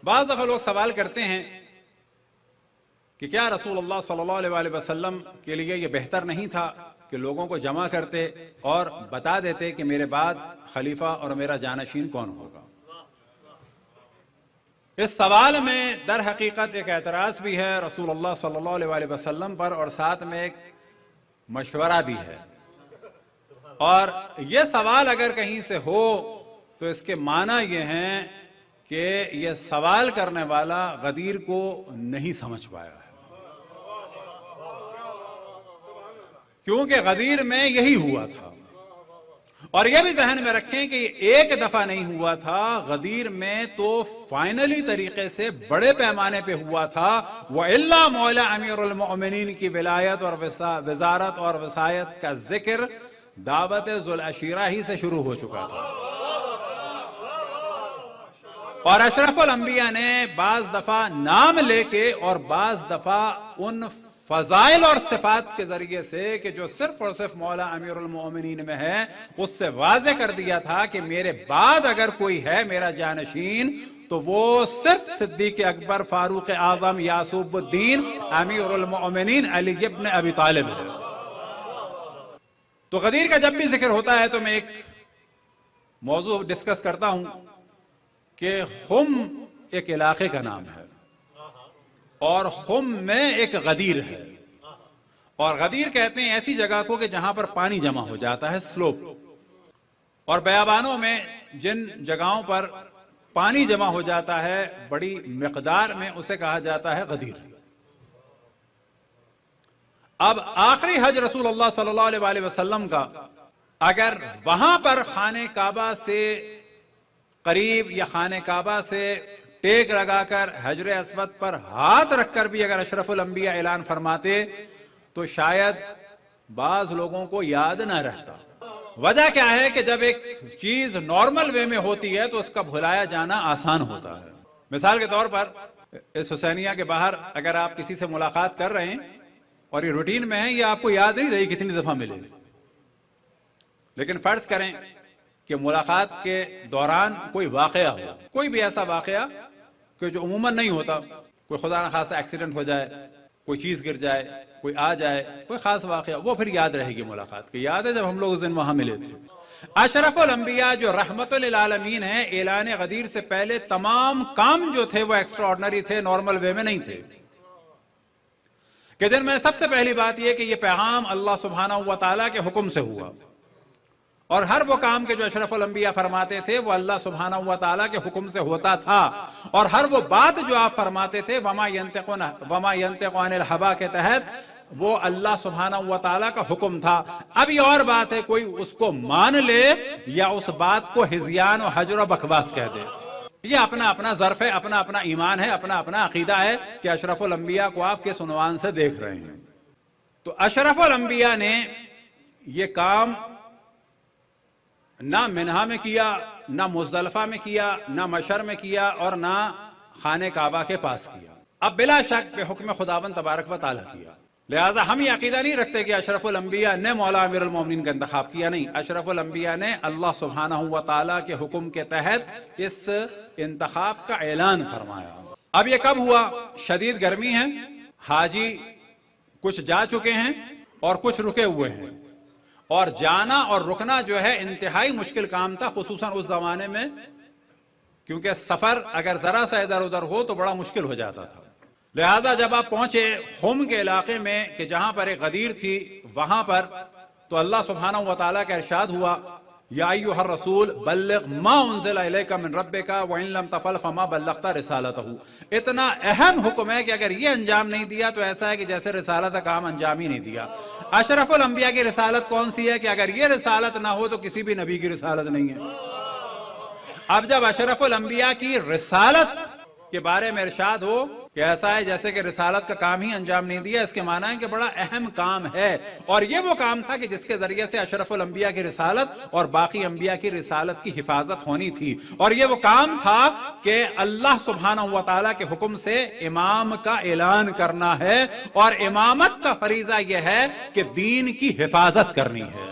بعض دفعہ لوگ سوال کرتے ہیں کہ کیا رسول اللہ صلی اللہ علیہ وسلم کے لیے یہ بہتر نہیں تھا کہ لوگوں کو جمع کرتے اور بتا دیتے کہ میرے بعد خلیفہ اور میرا جانشین کون ہوگا؟ اس سوال میں در حقیقت ایک اعتراض بھی ہے رسول اللہ صلی اللہ علیہ وسلم پر، اور ساتھ میں ایک مشورہ بھی ہے۔ اور یہ سوال اگر کہیں سے ہو تو اس کے معنی یہ ہیں کہ یہ سوال کرنے والا غدیر کو نہیں سمجھ پایا ہے، کیونکہ غدیر میں یہی ہوا تھا۔ اور یہ بھی ذہن میں رکھیں کہ یہ ایک دفعہ نہیں ہوا تھا، غدیر میں تو فائنلی طریقے سے بڑے پیمانے پہ ہوا تھا۔ وَإِلَّا مولا امیر المؤمنین کی ولایت اور وزارت اور وصایت کا ذکر دعوت ذوالعشیرہ ہی سے شروع ہو چکا تھا، اور اشرف الانبیاء نے بعض دفعہ نام لے کے اور بعض دفعہ ان فضائل اور صفات کے ذریعے سے کہ جو صرف اور صرف مولا امیر المؤمنین میں ہے، اس سے واضح کر دیا تھا کہ میرے بعد اگر کوئی ہے میرا جانشین تو وہ صرف صدیق اکبر، فاروق اعظم، یعصوب الدین، امیر المؤمنین علی ابن ابی طالب ہے۔ تو غدیر کا جب بھی ذکر ہوتا ہے تو میں ایک موضوع ڈسکس کرتا ہوں کہ خم ایک علاقے کا نام ہے، اور خم میں ایک غدیر ہے، اور غدیر کہتے ہیں ایسی جگہ کو کہ جہاں پر پانی جمع ہو جاتا ہے، سلوپ، اور بیابانوں میں جن جگہوں پر پانی جمع ہو جاتا ہے بڑی مقدار میں، اسے کہا جاتا ہے غدیر۔ اب آخری حج رسول اللہ صلی اللہ علیہ وسلم کا اگر وہاں پر خانہ کعبہ سے قریب یا خانہ کعبہ سے ٹیک لگا کر حجر اسود پر ہاتھ رکھ کر بھی اگر اشرف الانبیاء اعلان فرماتے تو شاید بعض لوگوں کو یاد نہ رہتا۔ وجہ کیا ہے کہ جب ایک چیز نارمل وے میں ہوتی ہے تو اس کا بھلایا جانا آسان ہوتا ہے۔ مثال کے طور پر اس حسینیہ کے باہر اگر آپ کسی سے ملاقات کر رہے ہیں اور یہ روٹین میں ہے، یہ آپ کو یاد نہیں رہی کتنی دفعہ ملے، لیکن فرض کریں کہ ملاقات کے دوران کوئی واقعہ ہو، کوئی بھی ایسا واقعہ کہ جو عموماً نہیں ہوتا، کوئی خدا نہ خاصا ایکسیڈنٹ ہو جائے، کوئی چیز گر جائے، کوئی آ جائے، کوئی خاص واقعہ، وہ پھر یاد رہے گی ملاقات کی۔ یاد ہے جب ہم لوگ اس دن وہاں ملے تھے۔ اشرف الانبیاء جو رحمت للعالمین ہیں، اعلان غدیر سے پہلے تمام کام جو تھے وہ ایکسٹرا آرڈنری تھے، نارمل وے میں نہیں تھے، کہ جن میں سب سے پہلی بات یہ کہ یہ پیغام اللہ سبحانہ و تعالیٰ کے حکم سے ہوا، اور ہر وہ کام کے جو اشرف الانبیاء فرماتے تھے وہ اللہ سبحانہ و تعالیٰ کے حکم سے ہوتا تھا، اور ہر وہ بات جو آپ فرماتے تھے وما ينطق عن الهوى کے تحت وہ اللہ سبحانہ و تعالیٰ کا حکم تھا۔ اب یہ اور بات ہے کوئی اس کو مان لے یا اس بات کو ہذیان و حجر و بکواس کہہ دے، یہ اپنا اپنا ظرف ہے، اپنا اپنا ایمان ہے، اپنا اپنا عقیدہ ہے کہ اشرف الانبیاء کو آپ کس عنوان سے دیکھ رہے ہیں۔ تو اشرف الانبیاء نے یہ کام نہ منہا میں کیا، نہ مزدلفہ میں کیا، نہ مشر میں کیا، اور نہ خانہ کعبہ کے پاس کیا، اب بلا شک بے حکم خداوند تبارک و تعالیٰ کیا۔ لہٰذا ہم یہ عقیدہ نہیں رکھتے کہ اشرف الانبیاء نے مولا امیر المومنین کا انتخاب کیا، نہیں، اشرف الانبیاء نے اللہ سبحانہ و تعالیٰ کے حکم کے تحت اس انتخاب کا اعلان فرمایا۔ اب یہ کب ہوا؟ شدید گرمی ہے، حاجی کچھ جا چکے ہیں اور کچھ رکے ہوئے ہیں، اور جانا اور رکنا جو ہے انتہائی مشکل کام تھا، خصوصاً اس زمانے میں، کیونکہ سفر اگر ذرا سا ادھر ادھر ہو تو بڑا مشکل ہو جاتا تھا۔ لہٰذا جب آپ پہنچے خم کے علاقے میں کہ جہاں پر ایک غدیر تھی، وہاں پر تو اللہ سبحانہ و تعالیٰ کا ارشاد ہوا، یا ایھا الرسول بلغ ما انزل الیک من ربک وان لم تفعل فما بلغت رسالتہ۔ اتنا اہم حکم ہے کہ اگر یہ انجام نہیں دیا تو ایسا ہے کہ جیسے رسالت کا کام انجام ہی نہیں دیا۔ اشرف الانبیاء کی رسالت کون سی ہے کہ اگر یہ رسالت نہ ہو تو کسی بھی نبی کی رسالت نہیں ہے۔ اب جب اشرف الانبیاء کی رسالت کے بارے میں ارشاد ہو کہ ایسا ہے جیسے کہ رسالت کا کام ہی انجام نہیں دیا، اس کے معنی ہے کہ بڑا اہم کام ہے، اور یہ وہ کام تھا کہ جس کے ذریعے سے اشرف الانبیاء کی رسالت اور باقی انبیاء کی رسالت کی حفاظت ہونی تھی، اور یہ وہ کام تھا کہ اللہ سبحانہ و تعالیٰ کے حکم سے امام کا اعلان کرنا ہے، اور امامت کا فریضہ یہ ہے کہ دین کی حفاظت کرنی ہے۔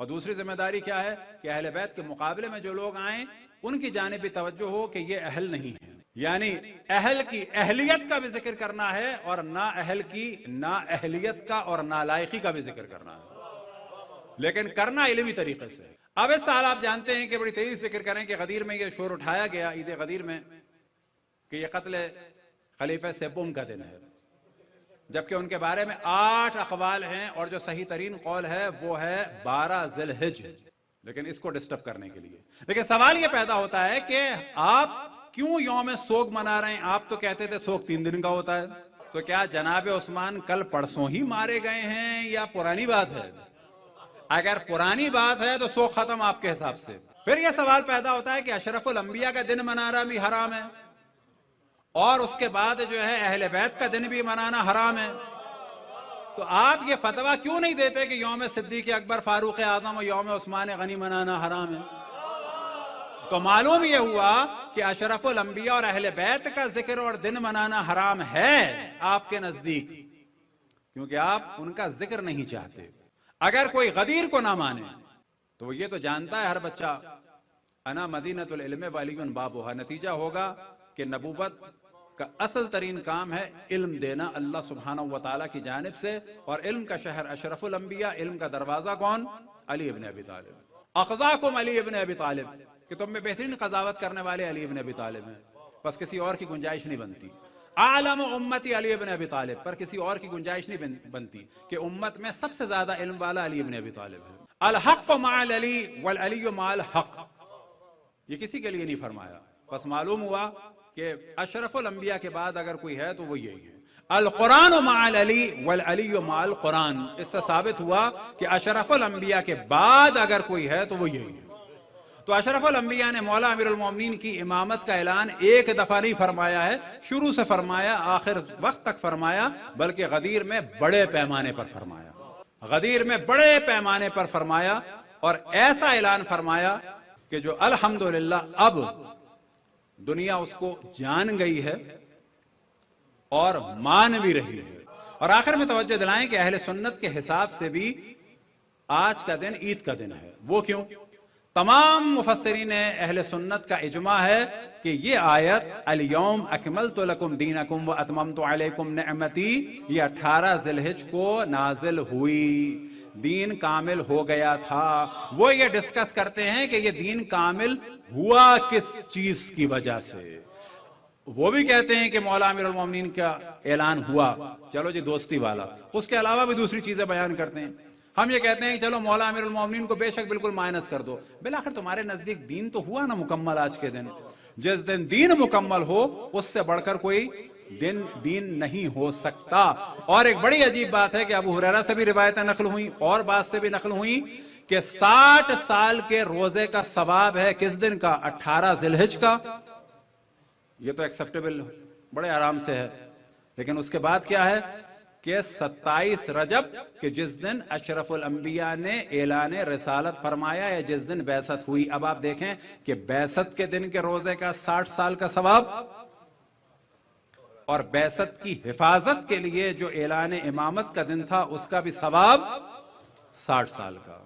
اور دوسری ذمہ داری کیا ہے کہ اہل بیت کے مقابلے میں جو لوگ آئیں ان کی جانب بھی توجہ ہو کہ یہ اہل نہیں ہے، یعنی اہل کی اہلیت کا بھی ذکر کرنا ہے اور نا اہل کی نا اہلیت کا اور نالائقی کا بھی ذکر کرنا ہے، لیکن کرنا علمی طریقے سے۔ اب اس سال آپ جانتے ہیں کہ بڑی تیزی سے ذکر کریں کہ غدیر میں یہ شور اٹھایا گیا عید غدیر میں کہ یہ قتل خلیفہ سیبوم کا دن ہے، جبکہ ان کے بارے میں 8 اقوال ہیں اور جو صحیح ترین قول ہے وہ ہے 12 ذی الحجہ، لیکن اس کو ڈسٹرب کرنے کے لیے۔ لیکن سوال یہ پیدا ہوتا ہے کہ آپ کیوں یوم سوگ منا رہے ہیں؟ آپ تو کہتے تھے سوگ 3 دن کا ہوتا ہے، تو کیا جناب عثمان کل پرسوں ہی مارے گئے ہیں یا پرانی بات ہے؟ اگر پرانی بات ہے تو سوگ ختم آپ کے حساب سے۔ پھر یہ سوال پیدا ہوتا ہے کہ اشرف الانبیاء کا دن منانا بھی حرام ہے اور اس کے بعد جو ہے اہل بیت کا دن بھی منانا حرام ہے، تو آپ یہ فتویٰ کیوں نہیں دیتے کہ یوم صدیق اکبر فاروق اعظم اور یوم عثمان غنی منانا حرام ہے؟ تو معلوم یہ ہوا کہ اشرف الانبیاء اور اہل بیت کا ذکر اور دن منانا حرام ہے آپ کے نزدیک، کیونکہ آپ ان کا ذکر نہیں چاہتے۔ اگر کوئی غدیر کو نہ مانے تو وہ یہ تو جانتا ہے ہر بچہ انا مدینۃ العلم وعلی بابھا، نتیجہ ہوگا کہ نبوت کا اصل ترین کام ہے علم دینا اللہ سبحانہ وتعالی کی جانب سے، اور علم کا شہر اشرف الانبیاء، علم کا دروازہ کون؟ علی ابن ابی طالب۔ اقضاکم علی ابن ابی طالب، کہ تم میں بہترین قضاوت کرنے والے علی ابن ابی طالب ہیں، بس کسی اور کی گنجائش نہیں بنتی۔ عالم امتی علی ابن ابی طالب، پر کسی اور کی گنجائش نہیں بنتی کہ امت میں سب سے زیادہ علم والا علی ابن ابی طالب ہے۔ الحق مع العلی والعلی مع الحق، یہ کسی کے لیے نہیں فرمایا، بس معلوم ہوا کہ اشرف الانبیاء کے بعد اگر کوئی ہے تو وہ یہی ہے۔ القرآن مع العلی والعلی مع القرآن، اس سے ثابت ہوا کہ اشرف الانبیاء کے بعد اگر کوئی ہے تو وہ یہی ہے۔ تو اشرف الانبیاء نے مولا امیر المومنین کی امامت کا اعلان ایک دفعہ نہیں فرمایا ہے، شروع سے فرمایا، آخر وقت تک فرمایا، بلکہ غدیر میں بڑے پیمانے پر فرمایا، غدیر میں بڑے پیمانے پر فرمایا، اور ایسا اعلان فرمایا کہ جو الحمدللہ اب دنیا اس کو جان گئی ہے اور مان بھی رہی ہے۔ اور آخر میں توجہ دلائیں کہ اہل سنت کے حساب سے بھی آج کا دن عید کا دن ہے۔ وہ کیوں؟ تمام مفسرین اہل سنت کا اجماع ہے کہ یہ آیت الیوم اکملت لکم دینکم واتممت علیکم نعمتی، یہ 18 ذی الحجہ کو نازل ہوئی، دین کامل ہو گیا تھا۔ وہ یہ ڈسکس کرتے ہیں کہ یہ دین کامل ہوا کس چیز کی وجہ سے۔ وہ بھی کہتے ہیں کہ مولا امیر المومنین کا اعلان ہوا، چلو جی دوستی والا، اس کے علاوہ بھی دوسری چیزیں بیان کرتے ہیں۔ ہم یہ کہتے ہیں کہ چلو مولا امیر المومنین کو بے شک بالکل مائنس کر دو، بالآخر تمہارے نزدیک دین تو ہوا نا مکمل آج کے دن۔ جس دن دین مکمل ہو اس سے بڑھ کر کوئی دین نہیں ہو سکتا۔ اور ایک بڑی عجیب بات ہے کہ ابو ہریرہ سے بھی روایتیں نقل ہوئیں اور بعض سے بھی نقل ہوئیں کہ 60 سال کے روزے کا ثواب ہے کس دن کا؟ 18 ذی الحجہ کا۔ یہ تو ایکسیپٹیبل بڑے آرام سے ہے، لیکن اس کے بعد کیا ہے کہ 27 رجب کہ جس دن اشرف الانبیاء نے اعلان رسالت فرمایا یا جس دن بعثت ہوئی۔ اب آپ دیکھیں کہ بعثت کے دن کے روزے کا 60 سال کا ثواب، اور بعثت کی حفاظت کے لیے جو اعلان امامت کا دن تھا اس کا بھی ثواب 60 سال کا۔